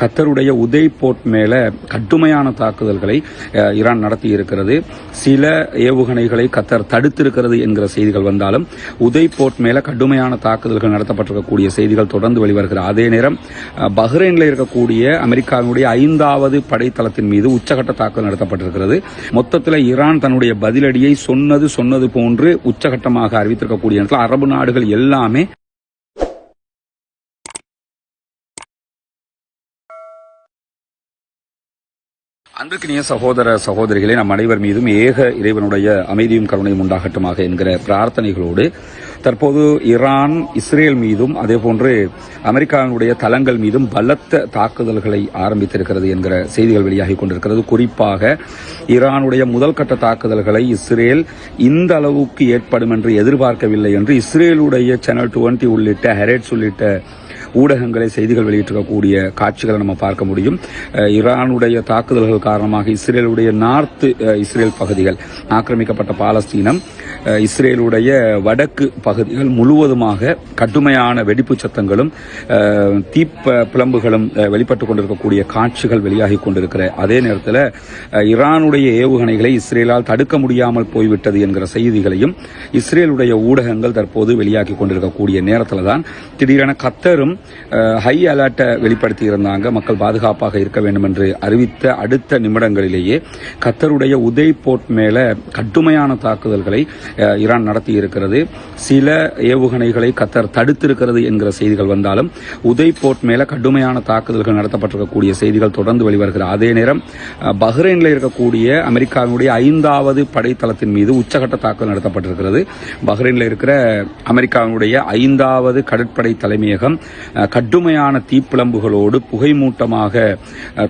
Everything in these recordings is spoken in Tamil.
கத்தருடைய உதய் போர்ட் மேல கடுமையான தாக்குதல்களை ஈரான் நடத்தி இருக்கிறது. சில ஏவுகணைகளை கத்தர் தடுத்திருக்கிறது என்கிற செய்திகள் வந்தாலும் உதய் போர்ட் மேல கடுமையான தாக்குதல்கள் நடத்தப்பட்டிருக்கக்கூடிய செய்திகள் தொடர்ந்து வெளிவருகிறது. அதே நேரம் பஹ்ரைனில் இருக்கக்கூடிய அமெரிக்காவினுடைய 5வது படைத்தளத்தின் மீது உச்சகட்ட தாக்குதல் நடத்தப்பட்டிருக்கிறது. மொத்தத்தில் ஈரான் தன்னுடைய பதிலடியை சொன்னது போன்று உச்சகட்டமாக அறிவித்திருக்கக்கூடிய அரபு நாடுகள் எல்லாமே அன்பிற்கினிய சகோதர சகோதரிகளே, நம் அனைவர் மீதும் ஏக இறைவனுடைய அமைதியும் கருணையும் உண்டாகட்டுமாக என்கிற பிரார்த்தனைகளோடு தற்போது ஈரான் இஸ்ரேல் மீதும் அதேபோன்று அமெரிக்காவினுடைய தளங்கள் மீதும் பலத்த தாக்குதல்களை ஆரம்பித்திருக்கிறது என்கிற செய்திகள் வெளியாகி கொண்டிருக்கிறது. குறிப்பாக ஈரானுடைய முதல் கட்ட தாக்குதல்களை இஸ்ரேல் இந்த அளவுக்கு ஏற்படும் என்று எதிர்பார்க்கவில்லை என்று இஸ்ரேலுடைய சேனல் 20 உள்ளிட்ட ஹெரேட்ஸ் உள்ளிட்ட ஊடகங்களை செய்திகள் வெளியிட்டிருக்கக்கூடிய காட்சிகளை நம்ம பார்க்க முடியும். ஈரானுடைய தாக்குதல்கள் காரணமாக இஸ்ரேலுடைய நார்த் இஸ்ரேல் பகுதிகள் ஆக்கிரமிக்கப்பட்ட பாலஸ்தீனம், இஸ்ரேலுடைய வடக்கு பகுதிகள் முழுவதுமாக கடுமையான வெடிப்பு சத்தங்களும் தீப்பிழம்புகளும் வெளிப்பட்டுக் கொண்டிருக்கக்கூடிய காட்சிகள் வெளியாகி கொண்டிருக்கிற அதே நேரத்தில் ஈரானுடைய ஏவுகணைகளை இஸ்ரேலால் தடுக்க முடியாமல் போய்விட்டது என்கிற செய்திகளையும் இஸ்ரேலுடைய ஊடகங்கள் தற்போது வெளியாகி கொண்டிருக்கக்கூடிய நேரத்தில் தான் திடீரென கத்தரும் ஹை அலர்ட்டை வெளிப்படுத்தி இருந்தாங்க. மக்கள் பாதுகாப்பாக இருக்க வேண்டும் என்று அறிவித்த அடுத்த நிமிடங்களிலேயே கத்தருடைய உதய் போர்ட் மேல கடுமையான தாக்குதல்களை ஈரான் நடத்தி இருக்கிறது. சில ஏவுகணைகளை கத்தர் தடுத்திருக்கிறது என்கிற செய்திகள் வந்தாலும் உதய் போர்ட் மேல கடுமையான தாக்குதல்கள் நடத்தப்பட்டிருக்கக்கூடிய செய்திகள் தொடர்ந்து வெளிவருகிறது. அதே நேரம் பஹ்ரைனில் இருக்கக்கூடிய அமெரிக்காவினுடைய 5வது படைத்தளத்தின் மீது உச்சகட்ட தாக்குதல் நடத்தப்பட்டிருக்கிறது. பஹ்ரைனில் இருக்கிற அமெரிக்காவினுடைய 5வது கடற்படை தலைமையகம் கடுமையான தீப்பிழம்புகளோடு புகைமூட்டமாக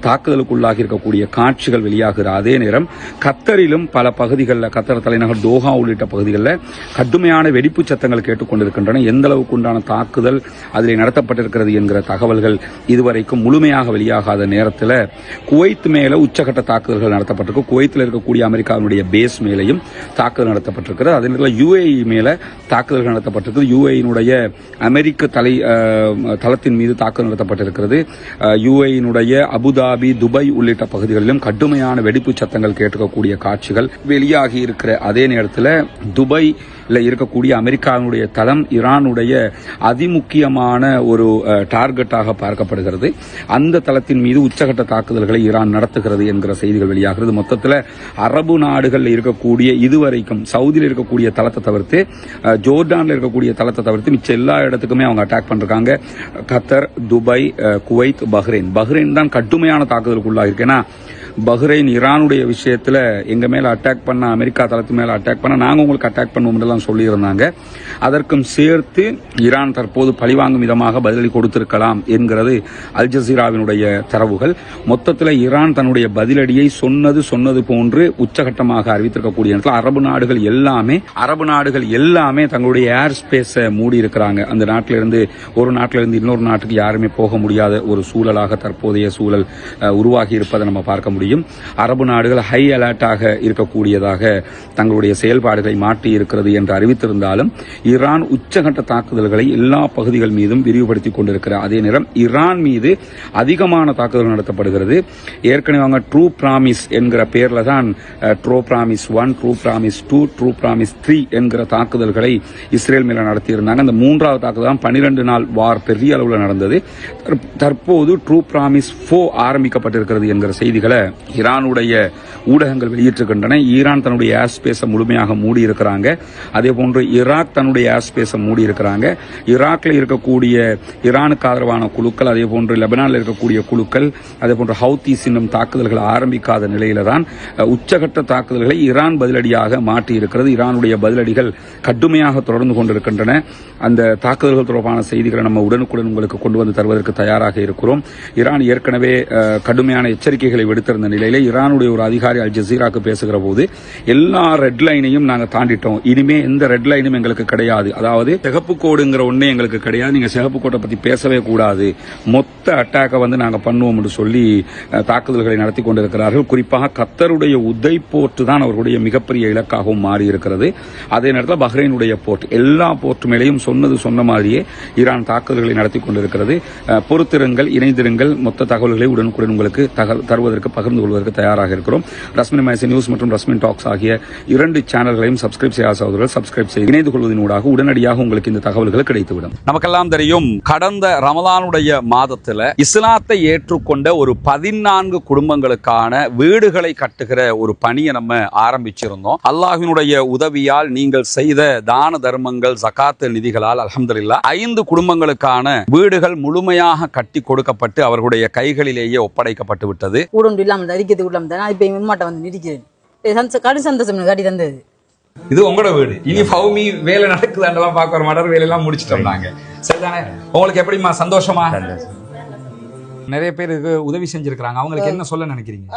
தாக்குதலுக்குள்ளாகி இருக்கக்கூடிய காட்சிகள் வெளியாகிற அதே நேரம் கத்தரிலும் பல பகுதிகளில் கத்தர் தலைநகர் தோஹா உள்ளிட்ட பகுதிகளில் கடுமையான வெடிப்பு சத்தங்கள் கேட்டுக்கொண்டிருக்கின்றன. எந்த அளவுக்கு உண்டான தாக்குதல் அதில் நடத்தப்பட்டிருக்கிறது என்கிற தகவல்கள் இதுவரைக்கும் முழுமையாக வெளியாகாத நேரத்தில் குவைத் மேல உச்சகட்ட தாக்குதல்கள் நடத்தப்பட்டிருக்கு. குவைத்தில் இருக்கக்கூடிய அமெரிக்காவினுடைய பேஸ் மேலையும் தாக்குதல் நடத்தப்பட்டிருக்கிறது. அதே நேரத்தில் UAE மேல தாக்குதல்கள் நடத்தப்பட்டிருக்கு. UAE-னுடைய அமெரிக்க தளத்தின் மீது தாக்குதல் நடத்தப்பட்டிருக்கிறது. UAE-னுடைய அபுதாபி, துபாய் உள்ளிட்ட பகுதிகளிலும் கடுமையான வெடிப்பு சத்தங்கள் கேட்கக்கூடிய காட்சிகள் வெளியாகி இருக்கிற அதே நேரத்தில் துபாய்ல இருக்கக்கூடிய அமெரிக்காவினுடைய தளம் ஈரானுடைய அதிமுக்கியமான ஒரு டார்கெட்டாக பார்க்கப்படுகிறது. அந்த தளத்தின் மீது உச்சகட்ட தாக்குதல்களை ஈரான் நடத்துகிறது என்கிற செய்திகள் வெளியாகிறது. மொத்தத்தில் அரபு நாடுகளில் இருக்கக்கூடிய இதுவரைக்கும் சவுதியில் இருக்கக்கூடிய தளத்தை தவிர்த்து ஜோர்டான்ல இருக்கக்கூடிய தளத்தை தவிர்த்து மிச்ச எல்லா இடத்துக்குமே அவங்க அட்டாக் பண்றாங்க. கத்தர், துபாய், குவைத், பஹ்ரைன் தான் கடுமையான தாக்குதலுக்கு உள்ளாகிருக்கு. ஏன்னா பஹ்ரைன் ஈரானுடைய விஷயத்துல எங்க மேல அட்டாக் பண்ண, அமெரிக்கா தளத்து மேல அட்டாக் பண்ண நாங்க உங்களுக்கு அட்டாக் பண்ணுவோம் சொல்லியிருந்தாங்க. அதற்கும் சேர்த்து ஈரான் தற்போது பழிவாங்கும் விதமாக பதிலடி கொடுத்திருக்கலாம் என்கிறது அல் ஜசீராவினுடைய தரவுகள். மொத்தத்தில் ஈரான் தன்னுடைய பதிலடியை சொன்னது போன்று உச்சகட்டமாக அறிவித்திருக்கக்கூடிய அரபு நாடுகள் எல்லாமே தங்களுடைய ஏர் ஸ்பேஸை மூடி இருக்கிறாங்க. அந்த நாட்டிலிருந்து ஒரு நாட்டிலிருந்து இன்னொரு நாட்டுக்கு யாருமே போக முடியாத ஒரு சூழலாக தற்போதைய சூழல் உருவாகி இருப்பதை நம்ம பார்க்க முடியும். அரபு நாடுகள் ஹை அலர்ட்டாக இருக்கக்கூடியதாக தங்களுடைய செயல்பாடுகளை மாற்றி இருக்கிறது என்று அறிவித்திருந்தாலும் ஈரான் உச்சகட்ட தாக்குதல்களை எல்லா பகுதிகள் மீதும் விரிவுபடுத்திக் கொண்டிருக்கிறார். அதே நேரம் ஈரான் மீது அதிகமான தாக்குதல் நடத்தப்படுகிறது. ஏற்கனவே அவங்க ட்ரூ பிராமிஸ் என்கிற பேர்ல தான் true promise 1, true promise 2, true promise 3 என்கிற தாக்குதல்களை இஸ்ரேல் மேல நடத்தியிருந்தாங்க. அந்த 3வது தாக்குதல் 12 நாள் வார் பெரிய அளவில் நடந்தது. தற்போது ட்ரூ பிராமிஸ் 4 ஆரம்பிக்கப்பட்டிருக்கிறது என்கிற செய்திகளை ஈரானுடைய ஊடகங்கள் வெளியிட்டிருக்கின்றன. ஈரான் தன்னுடைய ஏர் ஸ்பேஸை முழுமையாக மூடி இருக்கிறாங்க. அதே போன்று ஈராக் தன்னுடைய ஏர் ஸ்பேஸை மூடி இருக்கிறாங்க. ஈராக்ல இருக்கக்கூடிய ஈரானுக்கு ஆதரவான குழுக்கள், அதே போன்று லெபனானில் இருக்கக்கூடிய குழுக்கள், அதே போன்று ஹவுத்தீஸ் இன்னும் தாக்குதல்கள் ஆரம்பிக்காத நிலையில தான் உச்சகட்ட தாக்குதல்களை ஈரான் பதிலடியாக மாற்றி இருக்கிறது. ஈரானுடைய பதிலடிகள் கடுமையாக தொடர்ந்து கொண்டிருக்கின்றன. அந்த தாக்குதல்கள் தொடர்பான செய்திகளை நம்ம உடனுக்குடன் உங்களுக்கு கொண்டு வந்து தருவதற்கு தயாராக இருக்கிறோம். ஈரான் ஏற்கனவே கடுமையான எச்சரிக்கைகளை விடுத்திருந்த கொண்டிருந்த நிலையில ஈரானுடைய ஒரு அதிகாரி அல் ஜசீராக்கு பேசுகிற போது எல்லா ரெட் லைனையும் நாங்க தாண்டிட்டோம், இனிமே எந்த ரெட் லைனும் எங்களுக்கு கிடையாது, அதாவது சிகப்பு கோடுங்கிற ஒண்ணே எங்களுக்கு கிடையாது, நீங்க சிகப்பு கோட்டை பத்தி பேசவே கூடாது, மொத்த அட்டாக்கை நாங்க பண்ணுவோம் என்று சொல்லி தாக்குதல்களை நடத்தி கொண்டிருக்கிறார்கள். குறிப்பாக கத்தருடைய உதை போர்ட் தான் அவர்களுடைய மிகப்பெரிய இலக்காகவும் மாறி இருக்கிறது. அதே நேரத்தில் பஹ்ரைனுடைய போர்ட், எல்லா போர்ட் மேலேயும் சொன்ன மாதிரியே ஈரான் தாக்குதல்களை நடத்தி கொண்டிருக்கிறது. பொறுத்திருங்கள், இணைந்திருங்கள், மொத்த தகவல்களை உடனுக்குடன் உங்களுக்கு தருவதற்கு பகிர்ந்து கொள்வதற்கு தயாராக இருக்கிறோம். ரஸ்மின் மேசி நியூஸ் மற்றும் ரஸ்மின் டாக்ஸ் ஆகிய 2 சேனல்களையும் சப்ஸ்கிரைப் செய்யாத சகோதரர்கள் சப்ஸ்கிரைப் செய்து இணைந்து கொள்வதனூடாக உடனடியாக உங்களுக்கு இந்த தகவல்கள் கிடைத்துவிடும். நமக்கெல்லாம் தெரியும், கடந்த ரமலானுடைய மாதத்தில் இஸ்லாத்தை ஏற்றுக்கொண்ட ஒரு 14 குடும்பங்களுக்கான வீடுகளை கட்டுகிற ஒரு பணியை நம்ம ஆரம்பிச்சிருந்தோம். அல்லாஹ்வினுடைய உதவியால் நீங்கள் செய்த தான தர்மங்கள், ஜகாத் நிதிகளால் அல்ஹம்துலில்லாஹ் 5 குடும்பங்களுக்கான வீடுகள் முழுமையாக கட்டி கொடுக்கப்பட்டு அவர்களுடைய கைகளிலேயே ஒப்படைக்கப்பட்டு விட்டது. இது உங்களோட வீடு, இனி பௌமி வேலை நடக்குதாண்டெல்லாம் பார்க்க மடர் வேலையெல்லாம் முடிச்சிட்டோம் நாங்க. சரிதானே? உங்களுக்கு எப்படிமா சந்தோஷமா? நிறைய பேருக்கு உதவி செஞ்சிருக்காங்க, அவங்களுக்கு என்ன சொல்ல நினைக்கிறீங்க?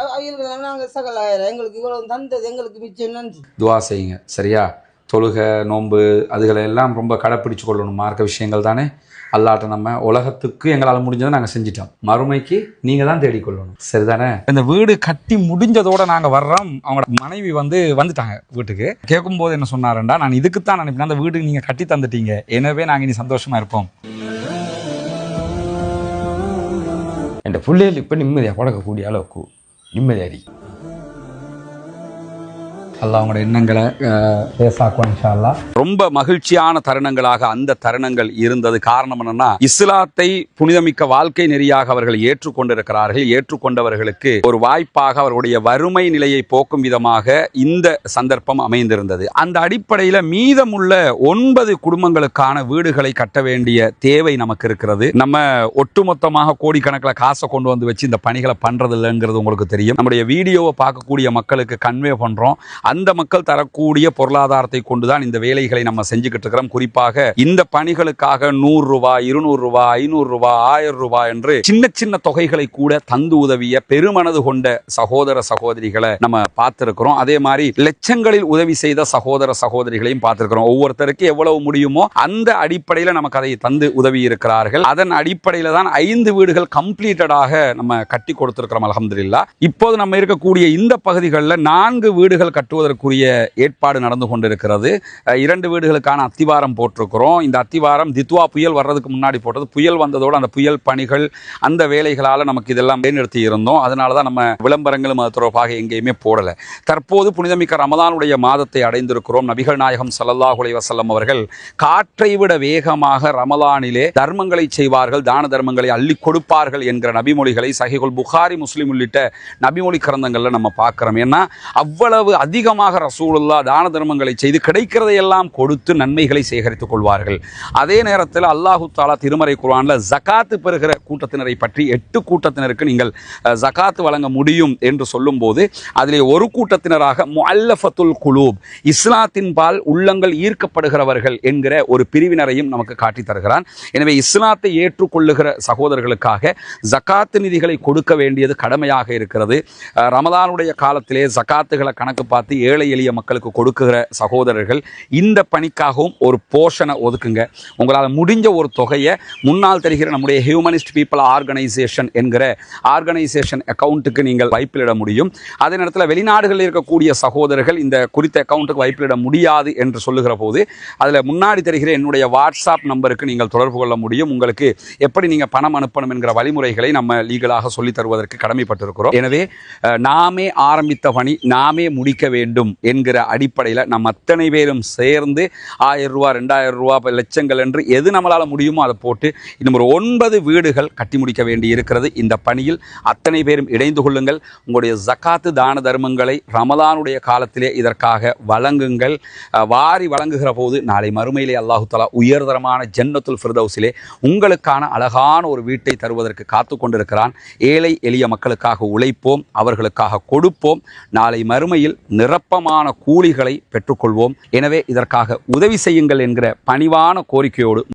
துவா செய்யுங்க, சரியா? தொழுகை, நோன்பு அதுகளை எல்லாம் ரொம்ப கடைப்பிடிச்சு கொள்ளணும். மார்க்க விஷயங்கள் தானே. அல்லாட்ட நம்ம உலகத்துக்கு எங்களால் முடிஞ்சதை நாங்கள் செஞ்சிட்டோம், மறுமைக்கு நீங்கள் தான் தேடிக்கொள்ளணும். சரிதானே? இந்த வீடு கட்டி முடிஞ்சதோட நாங்கள் வர்றோம். அவங்களோட மனைவி வந்துட்டாங்க வீட்டுக்கு. கேட்கும்போது என்ன சொன்னாருண்டா, நான் இதுக்குத்தான் நினைப்பேன், அந்த வீடு நீங்கள் கட்டி தந்துட்டீங்க, எனவே நாங்கள் இனி சந்தோஷமா இருப்போம். என் பிள்ளைகள் இப்போ நிம்மதியாக பழக்கக்கூடிய அளவுக்கு நிம்மதியாரி அல்லாஹ் அவங்களோட எண்ணங்களை பேசாக்குவான் இன்ஷா அல்லாஹ். ரொம்ப மகிழ்ச்சியான தருணங்களாக அந்த தருணங்கள் இருந்தது. காரணம் என்னன்னா, இஸ்லாத்தை புனிதமிக்க வாழ்க்கை நெறியாக அவர்கள் ஏற்றுக்கொண்டிருக்கிறார்கள். ஏற்றுக்கொண்டவர்களுக்கு ஒரு வாய்ப்பாக அவர்களுடைய வறுமை நிலையை போக்கும் விதமாக இந்த சந்தர்ப்பம் அமைந்திருந்தது. அந்த அடிப்படையில் மீதமுள்ள 9 குடும்பங்களுக்கான வீடுகளை கட்ட வேண்டிய தேவை நமக்கு இருக்கிறது. நம்ம ஒட்டுமொத்தமாக கோடிக்கணக்கில் காசை கொண்டு வந்து வச்சு இந்த பணிகளை பண்றது இல்லைங்கிறது உங்களுக்கு தெரியும். நம்முடைய வீடியோவை பார்க்கக்கூடிய மக்களுக்கு கன்வே பண்றோம். அந்த மக்கள் தரக்கூடிய பொருளாதாரத்தை கொண்டுதான் இந்த வேலைகளை நம்ம செஞ்சுக்கிட்டு இருக்கிறோம். குறிப்பாக இந்த பணிகளுக்காக 100 ரூபாய், 200 ரூபாய், 500 ரூபாய், 1000 ரூபாய் என்று சின்ன சின்ன தொகைகளை கூட தந்து உதவிய பெருமனது கொண்ட சகோதர சகோதரிகளை நம்ம பார்த்திருக்கிறோம். அதே மாதிரி லட்சங்களில் உதவி செய்த சகோதர சகோதரிகளையும் பார்த்திருக்கிறோம். ஒவ்வொருத்தருக்கு எவ்வளவு முடியுமோ அந்த அடிப்படையில் நமக்கு அதை தந்து உதவி இருக்கிறார்கள். அதன் அடிப்படையில் தான் 5 வீடுகள் கம்ப்ளீட்டடாக நம்ம கட்டி கொடுத்திருக்கிறோம் அல்ஹம்துலில்லாஹ். இப்போது நம்ம இருக்கக்கூடிய இந்த பகுதிகளில் 4 வீடுகள் கட்டுவதற்குரிய ஏற்பாடு நடந்து கொண்டிருக்கிறது. 2 வீடுகளுக்கான அத்திவாரம் போட்டிருக்கிறோம். இந்த அத்திவாரம் தித்வா புயல் வர்றதுக்கு முன்னாடி போட்டது. புயல் வந்ததோடு அந்த புயல் பணிகள், அந்த வேலைகளால் நமக்கு இதெல்லாம் நிறுத்தி இருந்தோம். அதனால தான் நம்ம விளம்பரங்களும் அது தொடர்பாக எங்கேயுமே போடலை. தற்போது புனிதமிக்க ரமலானுடைய மாதத்தை அடைந்திருக்கிறோம். நபிகள் நாயகம் ஸல்லல்லாஹு அலைஹி வஸல்லம் அவர்கள் காற்றை விட வேகமாக ரமலானிலே தர்மங்களை செய்வார்கள், தான தர்மங்களை அள்ளி கொடுப்பார்கள் என்கிற நபிமொழிகளை சஹீஹுல் புகாரி, முஸ்லிம் உள்ளிட்ட நபிமொழி கிரந்தங்களில் நம்ம பார்க்கிறோம். ஏன்னா அவ்வளவு அதிகமாக ரசூலுல்லாஹ் தான தர்மங்களை செய்து கிடைக்கிறதையெல்லாம் கொடுத்து நன்மைகளை சேகரித்துக் கொள்வார்கள். அதே நேரத்தில் அல்லாஹு தஆலா திருமறை குர்ஆன்ல ஜகாத்து பெறுகிற கூட்டத்தினரை பற்றி 8 கூட்டத்தினருக்கு நீங்கள் ஜகாத்து வழங்க முடியும் என்று சொல்லும் போது அதிலே ஒரு கூட்டத்தினராக முஅல்லஃபத்துல் குலூப், இஸ்லாத்தின் பால் உள்ளங்கள் ஈர்க்கப்படுகிறவர்கள் என்கிற ஒரு பிரிவினரையும் நமக்கு காட்டி தருகிறான். எனவே இஸ்லாத்தை ஏற்றுக்கொள்ளுகிற சகோதரர்களுக்காக ஜகாத்து நிதிகளை கொடுக்க வேண்டியது கடமையாக இருக்கிறது. ரமலானுடைய காலத்திலே ஜகாத்துகளை கணக்கு பார்த்து ஏழை எளிய மக்களுக்கு கொடுக்கிற சகோதரர்கள் இந்த பணிக்காகவும் ஒரு போர்ஷனை ஒதுக்குங்க. உங்களால் முடிஞ்ச ஒரு தொகையை முன்னால் தெரிகிற நம்முடைய ஹியூமனிஸ்ட் பீப்புள் ஆர்கனைசேஷன் என்கிற ஆர்கனைசேஷன் அக்கௌண்ட்டுக்கு நீங்கள் வைப்பிலிட முடியும். அதே நேரத்தில் வெளிநாடுகளில் இருக்கக்கூடிய சகோதரர்கள் இந்த குறித்த அக்கௌண்ட்டுக்கு வைப்பிலிட முடியாது என்று சொல்லுகிற போது அதில் முன்னாடி தெரிகிற என்னுடைய வாட்ஸ்அப் நம்பருக்கு நீங்கள் தொடர்பு கொள்ள முடியும். உங்களுக்கு எப்படி நீங்கள் பணம் அனுப்பணும் என்கிற வழிமுறைகளை நம்ம லீகலாக சொல்லித் தருவதற்கு கடமைப்பட்டிருக்கிறோம். எனவே நாமே ஆரம்பித்த பணி நாமே முடிக்க வேண்டும் என்கிற அடிப்படையில் நம்ம அத்தனை பேரும் சேர்ந்து 1000 ரூபாய், 2000 ரூபாய், லட்சங்கள் என்று எது நம்மளால் முடியுமோ அதை போட்டு இன்னும் ஒரு 9 வீடுகள் கட்டி முடிக்க வேண்டி இருக்கிறது. இந்த பணியில் அத்தனை பேரும் இணைந்து கொள்ளுங்கள். உங்களுடைய ஜகாத்து தான தர்மங்களை ரமலானுடைய காலத்திலே இதற்காக வழங்குங்கள். வாரி வழங்குகிற போது நாளை மறுமையிலே அல்லாஹு தஆலா உயர்தரமான ஜன்னத்துல் ஃபிர்தௌஸிலே உங்களுக்கான அழகான ஒரு வீட்டை தருவதற்கு காத்து கொண்டிருக்கிறான். ஏழை எளிய மக்களுக்காக உழைப்போம், அவர்களுக்காக கொடுப்போம். நாளை மறுமையில் நிரப்பமான கூலிகளை பெற்றுக்கொள்வோம். எனவே இதற்காக உதவி செய்யுங்கள் என்கிற பணிவான கோரிக்கையோடு